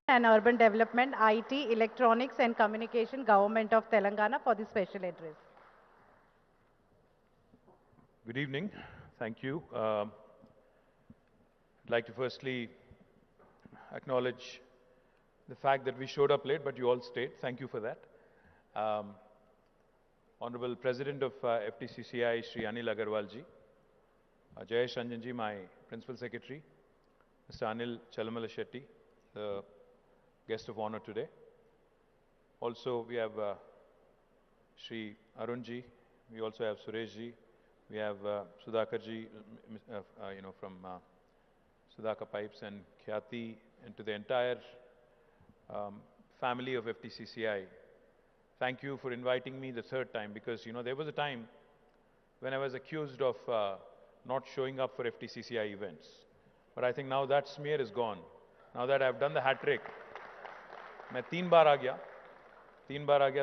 and Urban Development, IT, Electronics and Communication, Government of Telangana for the special address. Good evening. Thank you. I'd like to firstly acknowledge the fact that we showed up late, but you all stayed. Thank you for that. Honorable President of FTCCI, Shri Anil Agarwal ji, Jayesh Ranjan ji, my Principal Secretary, Mr. Anil Chalamala Shetty, the guest of honor today. Also, we have Shri Arun ji, we also have Suresh ji, we have Sudhakar ji, from Sudhakar Pipes, and Khyati, and to the entire family of FTCCI. Thank you for inviting me the third time, because there was a time when I was accused of not showing up for FTCCI events. But I think now that smear is gone. Now that I've done the hat trick, मैं 3 बार आ गया,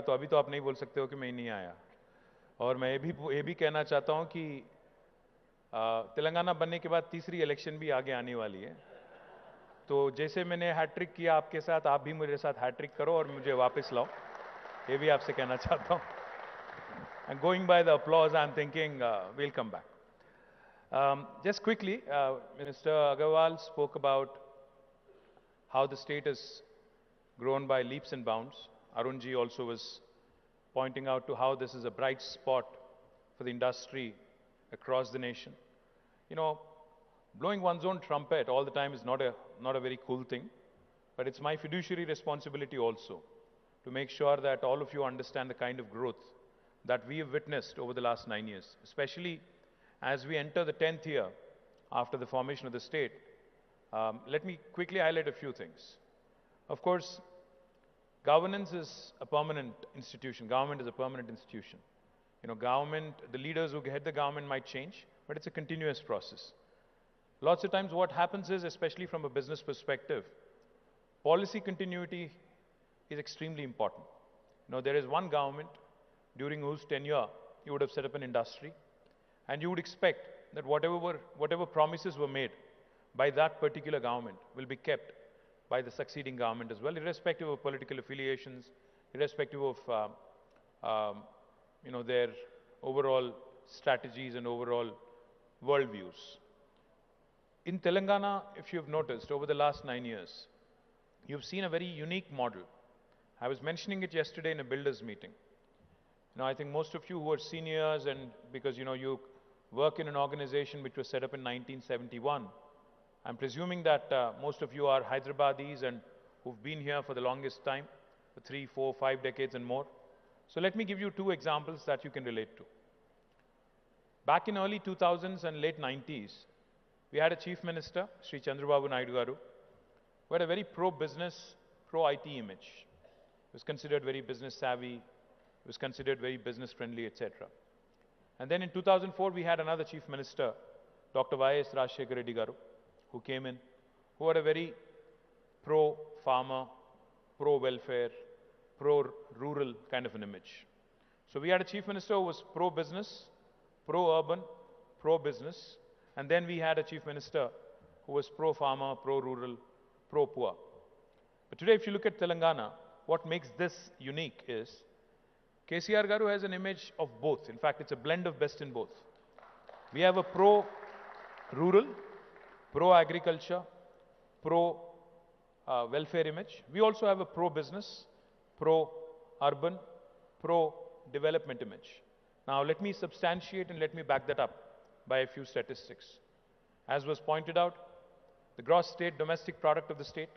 तो अभी तो आप नहीं बोल सकते हो कि मैं नहीं आया. और मैं ये भी कहना चाहता हूं कि तेलंगाना बनने के बाद तीसरी इलेक्शन भी आगे आने वाली है. तो जैसे मैंने हैट ट्रिक किया आपके साथ, आप भी मेरे साथ हैट ट्रिक करो और मुझे वापस लाओ. ये भी आपसे कहना चाहता हूं. And going by the applause, I'm thinking we'll come back. Just quickly, Minister Agarwal spoke about how the state has grown by leaps and bounds. Arunji also was pointing out to how this is a bright spot for the industry across the nation. Blowing one's own trumpet all the time is not a very cool thing, but it's my fiduciary responsibility also to make sure that all of you understand the kind of growth that we have witnessed over the last 9 years, especially as we enter the 10th year after the formation of the state. Let me quickly highlight a few things. Of course, governance is a permanent institution. Government is a permanent institution. Government, the leaders who head the government might change, but it's a continuous process. Lots of times what happens is, especially from a business perspective, policy continuity is extremely important. There is one government during whose tenure you would have set up an industry, and you would expect that whatever promises were made by that particular government will be kept by the succeeding government as well, irrespective of political affiliations, irrespective of their overall strategies and overall worldviews. In Telangana, if you've noticed, over the last 9 years, you've seen a very unique model. I was mentioning it yesterday in a builders meeting. I think most of you who are seniors, and because you work in an organization which was set up in 1971, I'm presuming that most of you are Hyderabadis and who've been here for the longest time, for 3, 4, 5 decades and more. So let me give you 2 examples that you can relate to. Back in early 2000s and late 90s, we had a chief minister, Sri Chandrababu Naidu Garu, who had a very pro-business, pro-IT image. He was considered very business savvy, he was considered very business friendly, etc. And then in 2004, we had another chief minister, Dr. Y.S. Rajshekar Reddy Garu, who came in, who had a very pro-farmer, pro-welfare, pro-rural kind of an image. So we had a chief minister who was pro-business, pro-urban, pro-business, and then we had a chief minister who was pro-farmer, pro-rural, pro-poor. But today, if you look at Telangana, what makes this unique is KCR Garu has an image of both. In fact, it's a blend of best in both. We have a pro-rural, pro-agriculture, pro-welfare image. We also have a pro-business, pro-urban, pro-development image. Now, let me substantiate and let me back that up by a few statistics. As was pointed out, the gross state domestic product of the state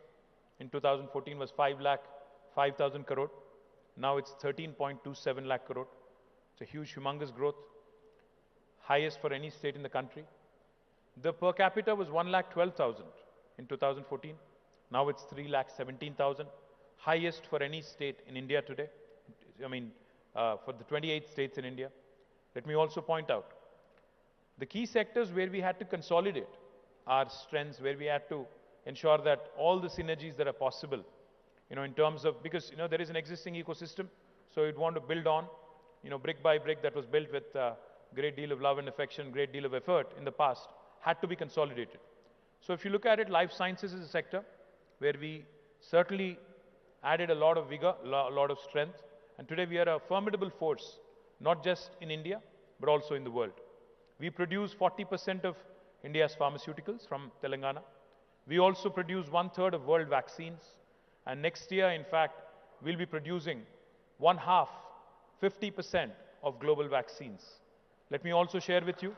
in 2014 was 5,000 crore. Now it's 13.27 lakh crore. It's a huge, humongous growth, highest for any state in the country. The per capita was 1,12,000 in 2014. Now it's 3,17,000, highest for any state in India today. For the 28 states in India. Let me also point out the key sectors where we had to consolidate our strengths, where we had to ensure that all the synergies that are possible, in terms of, because, there is an existing ecosystem, so you'd want to build on, brick by brick that was built with a great deal of love and affection, great deal of effort in the past, had to be consolidated. So if you look at it, life sciences is a sector where we certainly added a lot of vigor, a lot of strength. And today we are a formidable force, not just in India, but also in the world. We produce 40% of India's pharmaceuticals from Telangana. We also produce 1/3 of world vaccines. And next year, in fact, we'll be producing 1/2, 50% of global vaccines. Let me also share with you,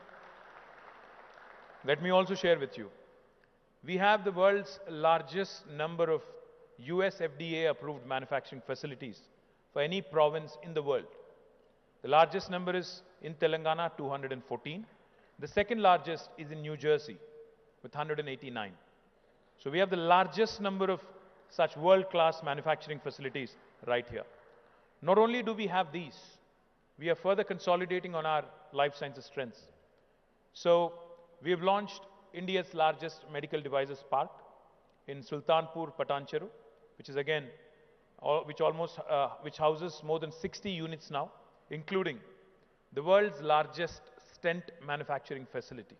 we have the world's largest number of US FDA approved manufacturing facilities for any province in the world. The largest number is in Telangana, 214. The second largest is in New Jersey with 189. So we have the largest number of such world-class manufacturing facilities right here. Not only do we have these, we are further consolidating on our life sciences strengths. So we have launched India's largest medical devices park in Sultanpur, Patancheru, which is again, which houses more than 60 units now, including the world's largest stent manufacturing facility.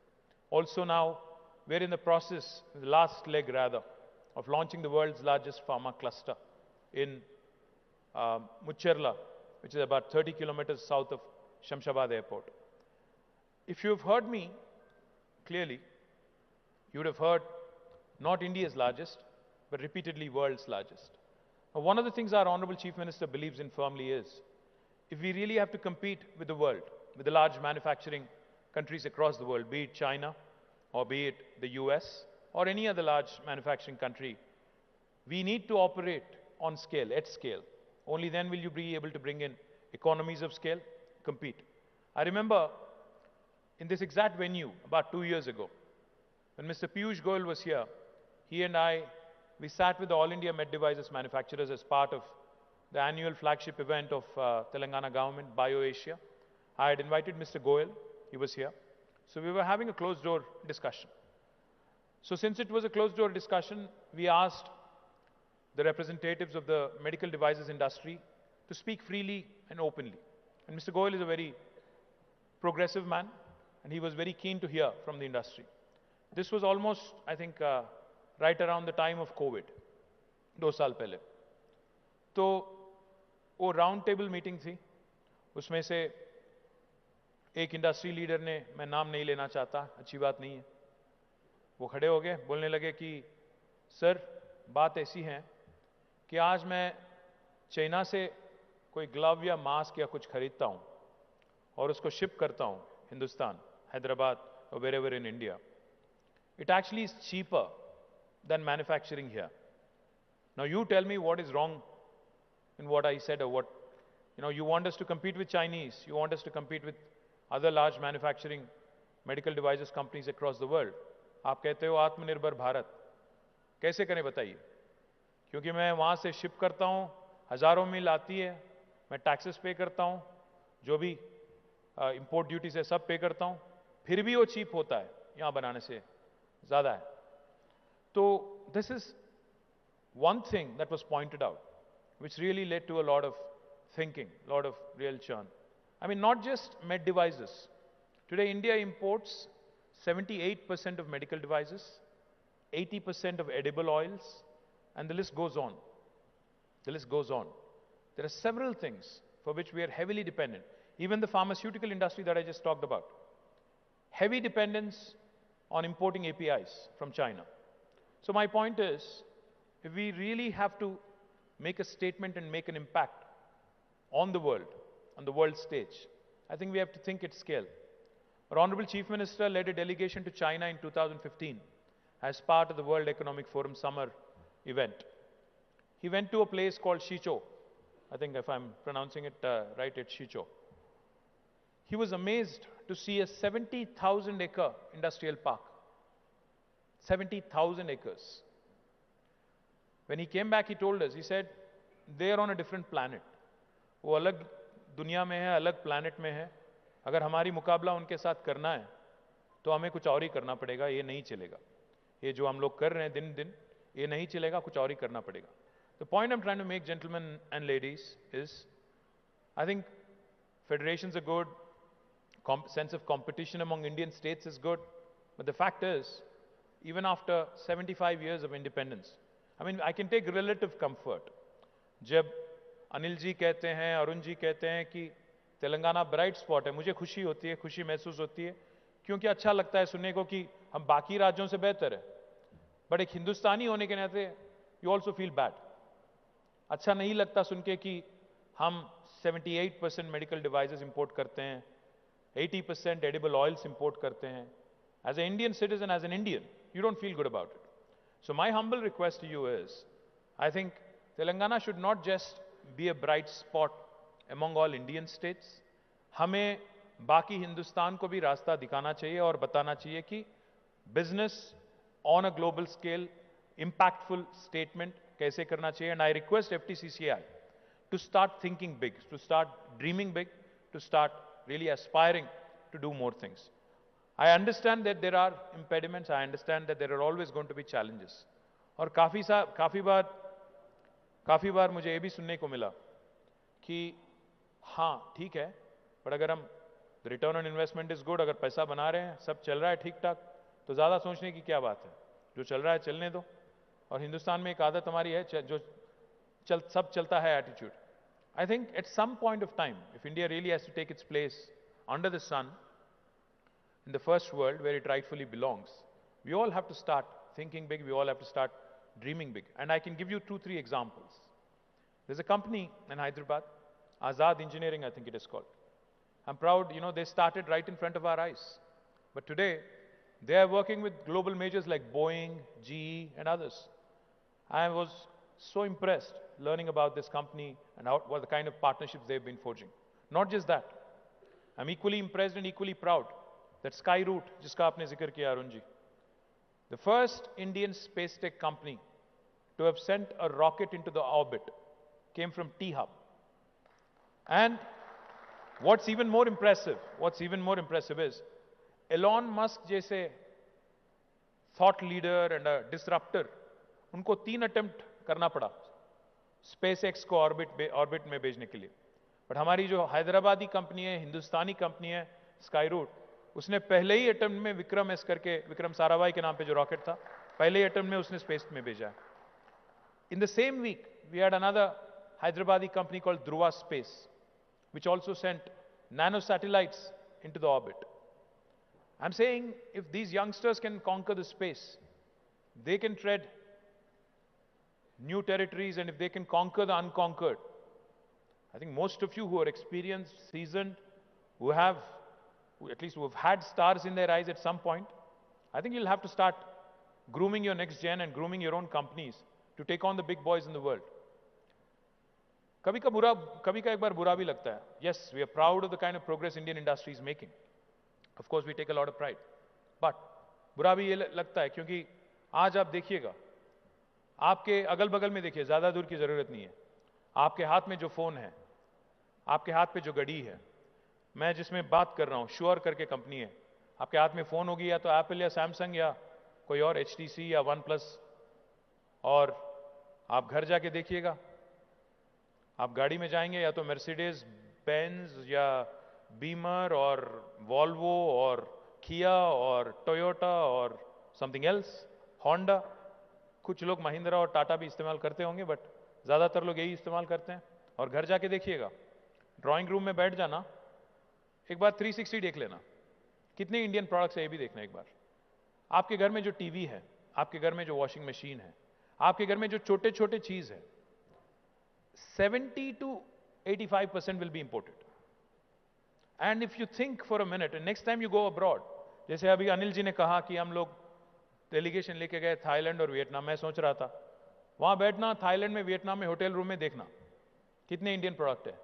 Also now, we're in the process, the last leg rather, of launching the world's largest pharma cluster in Mucherla, which is about 30 kilometers south of Shamshabad Airport. If you've heard me clearly, you would have heard not India's largest, but repeatedly world's largest. Now, one of the things our Honorable Chief Minister believes in firmly is, if we really have to compete with the world, with the large manufacturing countries across the world, be it China, or be it the US, or any other large manufacturing country, we need to operate on scale, at scale. Only then will you be able to bring in economies of scale, compete. I remember in this exact venue about 2 years ago, when Mr. Piyush Goyal was here, he and I, we sat with the All India Med Devices manufacturers as part of the annual flagship event of Telangana government, BioAsia. I had invited Mr. Goyal, he was here. So we were having a closed door discussion. So since it was a closed door discussion, we asked the representatives of the medical devices industry to speak freely and openly. And Mr. Goyal is a very progressive man, and he was very keen to hear from the industry. This was almost, I think, right around the time of COVID, 2 साल पहले. तो वो round table meeting थी, उसमें से एक industry leader ने, मैं नाम नहीं लेना चाहता, अच्छी बात नहीं है, वो खड़े हो गए, बोलने लगे कि सर बात ऐसी है कि आज मैं चाइना से कोई ग्लव या मास्क या कुछ खरीदता हूँ और उसको शिप करता हूँ Hindustan, Hyderabad or wherever in India. It actually is cheaper than manufacturing here. Now you tell me what is wrong in what I said, or what, you want us to compete with Chinese, you want us to compete with other large manufacturing medical devices companies across the world. आप कहते हो आत्मनिर्भर भारत, कैसे करें बताइए? क्योंकि मैं वहाँ से शिप करता हूँ, हजारों मील आती है, मैं टैक्सेस पे करता हूँ, जो भी इंपोर्ट ड्यूटीज है सब पे करता हूँ, फिर भी वो चीप होता है यहाँ बनाने से ज़्यादा है. तो this is one thing that was pointed out, which really led to a lot of thinking, a lot of real churn. I mean, not just med devices. Today, India imports 78% of medical devices, 80% of edible oils, and the list goes on. The list goes on. There are several things for which we are heavily dependent. Even the pharmaceutical industry that I just talked about. Heavy dependence on importing APIs from China. So my point is, if we really have to make a statement and make an impact on the world stage, I think we have to think at scale. Our Honorable Chief Minister led a delegation to China in 2015 as part of the World Economic Forum summer event. He went to a place called Shichou. I think if I'm pronouncing it right, it's Shichou. He was amazed to see a 70,000 acre industrial park. 70,000 acres. When he came back, he told us, he said, they are on a different planet. वो अलग दुनिया में है, अलग planet में है. अगर हमारी मुकाबला उनके साथ करना है, तो हमें कुछ और ही करना पड़ेगा, ये नहीं चलेगा. ये जो हम लोग कर रहे हैं दिन दिन, ये नहीं चलेगा, कुछ और ही करना पड़ेगा. The point I'm trying to make, gentlemen and ladies, is I think federations are good, sense of competition among Indian states is good, but the fact is, even after 75 years of independence, I mean, I can take relative comfort. जब अनिल जी कहते हैं, अरुण जी कहते हैं कि Telangana bright spot है, मुझे खुशी होती है, खुशी महसूस होती है, क्योंकि अच्छा लगता है सुनने को कि हम बाकी राज्यों से बेहतर है। बट एक हिंदुस्तानी होने के नाते यू ऑल्सो फील बैड। अच्छा नहीं लगता सुन के कि हम 78% मेडिकल डिवाइसेस इंपोर्ट करते हैं, 80% एडिबल ऑयल्स इंपोर्ट करते हैं। As a Indian citizen, as an Indian, you don't feel good about it. So my humble request to you is, I think Telangana should not just be a bright spot among all Indian states. हमें बाकी हिंदुस्तान को भी रास्ता दिखाना चाहिए और बताना चाहिए कि business on a global scale impactful statement कैसे करना चाहिए. And I request FTCCI to start thinking big, to start dreaming big, to start really aspiring to do more things. I understand that there are impediments. I understand that there are always going to be challenges. और काफी बार मुझे ये भी सुनने को मिला कि हाँ ठीक है, पर अगर हम return on investment is good, अगर पैसा बना रहे हैं, सब चल रहा है ठीक ठाक, तो ज्यादा सोचने की क्या बात है, जो चल रहा है चलने दो. और हिंदुस्तान में एक आदत हमारी है जो सब चलता है attitude. I think at some point of time if India really has to take its place under the sun in the first world where it rightfully belongs, we all have to start thinking big, we all have to start dreaming big. And I can give you 2-3 examples. There's a company in Hyderabad, Azad Engineering, I think it is called. I'm proud, they started right in front of our eyes. But today, they are working with global majors like Boeing, GE, and others. I was so impressed learning about this company and what the kind of partnerships they've been forging. Not just that, I'm equally impressed and equally proud that Skyroot, जिसका आपने जिक्र किया Arun ji, the first Indian space tech company to have sent a rocket into the orbit came from T-Hub. And what's even more impressive is Elon Musk जैसे thought leader and a disruptor, उनको 3 attempt करना पड़ा space x को orbit में भेजने के लिए. But हमारी जो हैदराबादी कंपनी है, हिंदुस्तानी कंपनी है स्काईरूट, उसने पहले ही अटेम्प्ट में विक्रम एस करके, विक्रम साराभाई के नाम पे जो रॉकेट था, पहले ही अटेम्प्ट में उसने स्पेस में भेजा है. In the same week we had another Hyderabadi company called Dhruva space which also sent nano satellites into the orbit. I'm saying if these youngsters can conquer the space, they can tread new territories, and if they can conquer the unconquered, I think most of you who are experienced, seasoned, who at least who have had stars in their eyes at some point, I think you'll have to start grooming your next gen and grooming your own companies to take on the big boys in the world. कभी का एक बार बुरा भी लगता है. Yes, we are proud of the kind of progress Indian industry is making. Of course, we take a lot of pride. But बुरा भी ये लगता है क्योंकि आज आप देखिएगा, आपके अगल बगल में देखिए, ज्यादा दूर की जरूरत नहीं है, आपके हाथ में जो फोन है, आपके हाथ पे जो घड़ी है, मैं जिसमें बात कर रहा हूं, श्योर करके कंपनी है, आपके हाथ में फोन होगी या तो एप्पल या सैमसंग या कोई और एचटीसी या वन प्लस. और आप घर जाके देखिएगा, आप गाड़ी में जाएंगे या तो मर्सिडीज बेंज या बीमर और वॉल्वो और किया और टोयोटा और समथिंग एल्स, होंडा. कुछ लोग महिंद्रा और टाटा भी इस्तेमाल करते होंगे, बट ज्यादातर लोग यही इस्तेमाल करते हैं. और घर जाके देखिएगा, ड्राइंग रूम में बैठ जाना, एक बार 360 देख लेना, कितने इंडियन प्रोडक्ट्स है ये भी देखना एक बार. आपके घर में जो टीवी है, आपके घर में जो वॉशिंग मशीन है, आपके घर में जो छोटे छोटे चीज है, 70 to 85% will be imported. And if you think for a minute, and next time you go abroad, जैसे अभी अनिल जी ने कहा कि हम लोग डेलीगेशन लेके गए थाईलैंड और वियतनाम, मैं सोच रहा था वहां बैठना, थाईलैंड में, वियतनाम में होटल रूम में देखना कितने इंडियन प्रोडक्ट है,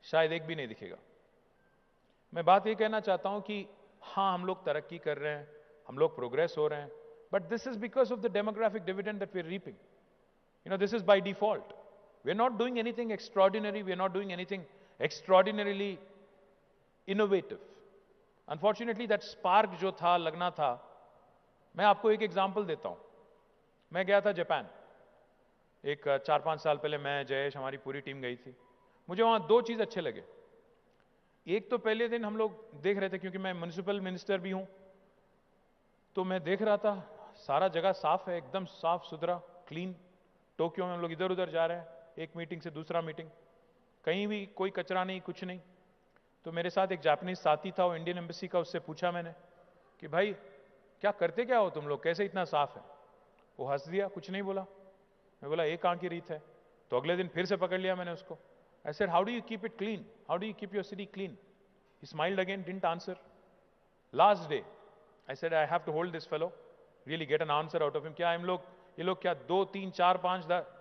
शायद एक भी नहीं दिखेगा. मैं बात ये कहना चाहता हूं कि हाँ, हम लोग तरक्की कर रहे हैं, हम लोग प्रोग्रेस हो रहे हैं, but this is because of the demographic dividend that we are reaping. This is by default. We are not doing anything extraordinary. We are not doing anything extraordinarily innovative. Unfortunately, that spark जो था, लगना था. मैं आपको एक example देता हूं. मैं गया था जापान, एक 4-5 साल पहले. मैं, जयेश, हमारी पूरी टीम गई थी. मुझे वहां 2 चीज अच्छे लगे. एक तो पहले दिन हम लोग देख रहे थे, क्योंकि मैं म्युनिसिपल मिनिस्टर भी हूं, तो मैं देख रहा था सारा जगह साफ है, एकदम साफ सुथरा, क्लीन। टोक्यो में हम लोग इधर उधर जा रहे हैं, एक मीटिंग से दूसरा मीटिंग, कहीं भी कोई कचरा नहीं, कुछ नहीं। तो मेरे साथ एक जापानीज साथी था, वो इंडियन एम्बेसी का, उससे पूछा मैंने कि भाई क्या करते क्या हो तुम लोग, कैसे इतना साफ है? वो हंस दिया, कुछ नहीं बोला। मैं बोला एक आंख की रीत है। तो अगले दिन फिर से पकड़ लिया मैंने उसको। I said how do you keep it clean, how do you keep your city clean? He smiled again, didn't answer. Last day I said I have to hold this fellow, really get an answer out of him. क्या हम लोग, ये लोग क्या 2 3 4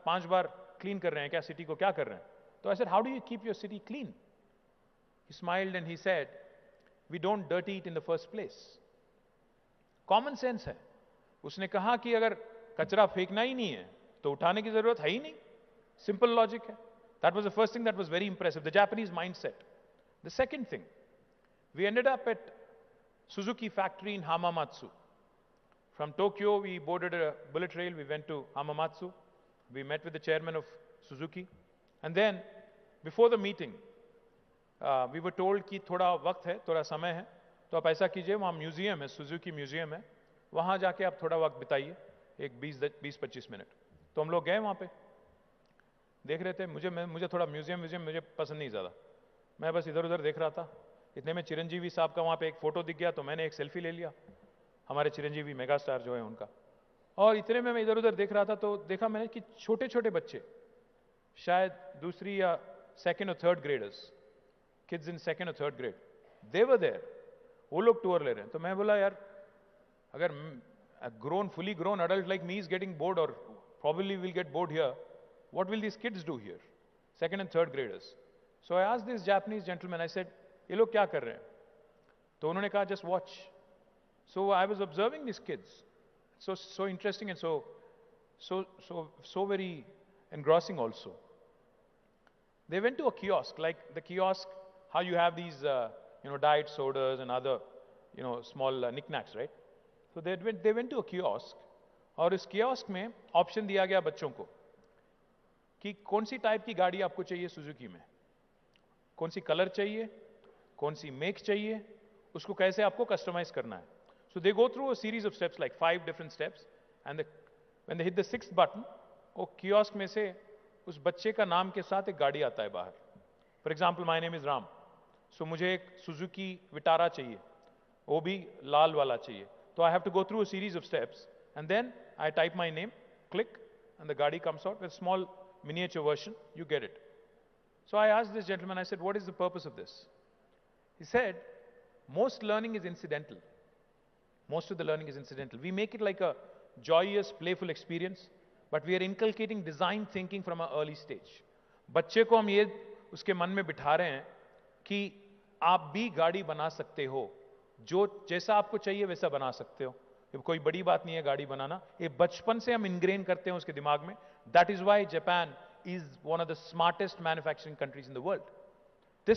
5 बार clean कर रहे हैं क्या सिटी को, क्या कर रहे हैं? तो आई said how do you keep your city clean? He smiled and he said, we don't dirty it in the first place. Common sense है। उसने कहा कि अगर कचरा फेंकना ही नहीं है तो उठाने की जरूरत है ही नहीं। सिंपल लॉजिक है। That was the first thing that was very impressive, the Japanese mindset. The second thing, we ended up at Suzuki factory in Hamamatsu. From Tokyo, we boarded a bullet train, we went to Hamamatsu, we met with the chairman of Suzuki, and then, before the meeting, we were told कि थोड़ा वक्त है, थोड़ा समय है, तो आप ऐसा कीजिए, वहाँ म्यूजियम है, सुजुकी म्यूजियम है, वहाँ जाके आप थोड़ा वक्त बिताइए, एक 20-25 मिनट। तो हम लोग गए वहाँ पे, देख रहे थे। मुझे थोड़ा म्यूजियम मुझे पसंद नहीं ज़्यादा, मैं बस इधर उधर देख रहा था। इतने में चिरंजीवी साहब का वहाँ पे एक फ़ोटो दिख गया, तो मैंने एक सेल्फी ले लिया, हमारे चिरंजीवी मेगा स्टार जो है उनका। और इतने में मैं इधर उधर देख रहा था, तो देखा मैंने कि छोटे छोटे बच्चे, शायद दूसरी या सेकेंड और third graders, kids in second और third grade, they were there, वो लोग टूर ले रहे हैं। तो मैं बोला यार, अगर fully grown adult like me is getting bored, or probably will get bored here, what will these kids do here, second and third graders? So I asked this Japanese gentleman, I said, ये लोग क्या कर रहे हैं? तो उन्होंने कहा, just watch. So I was observing these kids, so interesting and so very engrossing also. They went to a kiosk, like the kiosk, how you have these, diet sodas and other, small knickknacks, right? So they went to a kiosk, और इस kiosk में option दिया गया बच्चों को कि कौन सी type की गाड़ी आपको चाहिए सुजुकी में, कौन सी कलर चाहिए, कौन सी मेक चाहिए, उसको कैसे आपको कस्टमाइज करना है. So they go through a series of steps, like 5 different steps, and when they hit the 6th button, वो कियोस्क में से उस बच्चे का नाम के साथ एक गाड़ी आता है बाहर. For example, my name is Ram, so मुझे एक सुजुकी विटारा चाहिए, वो भी लाल वाला चाहिए. तो I have to go through a series of steps and then I type my name, click, and the gaadi comes out with small miniature version, you get it. So I asked this gentleman, I said, what is the purpose of this? He said, most learning is incidental. Most of the learning is incidental. We make it like a joyous, playful experience, but we are inculcating design thinking from an early stage. बच्चे को हम ये उसके मन में बिठा रहे हैं कि आप भी गाड़ी बना सकते हो, जो जैसा आपको चाहिए वैसा बना सकते हो. ये कोई बड़ी बात नहीं है गाड़ी बनाना, ये बचपन से हम इंग्रेन करते हैं उसके दिमाग में. That is why Japan is one of the smartest manufacturing countries in the world.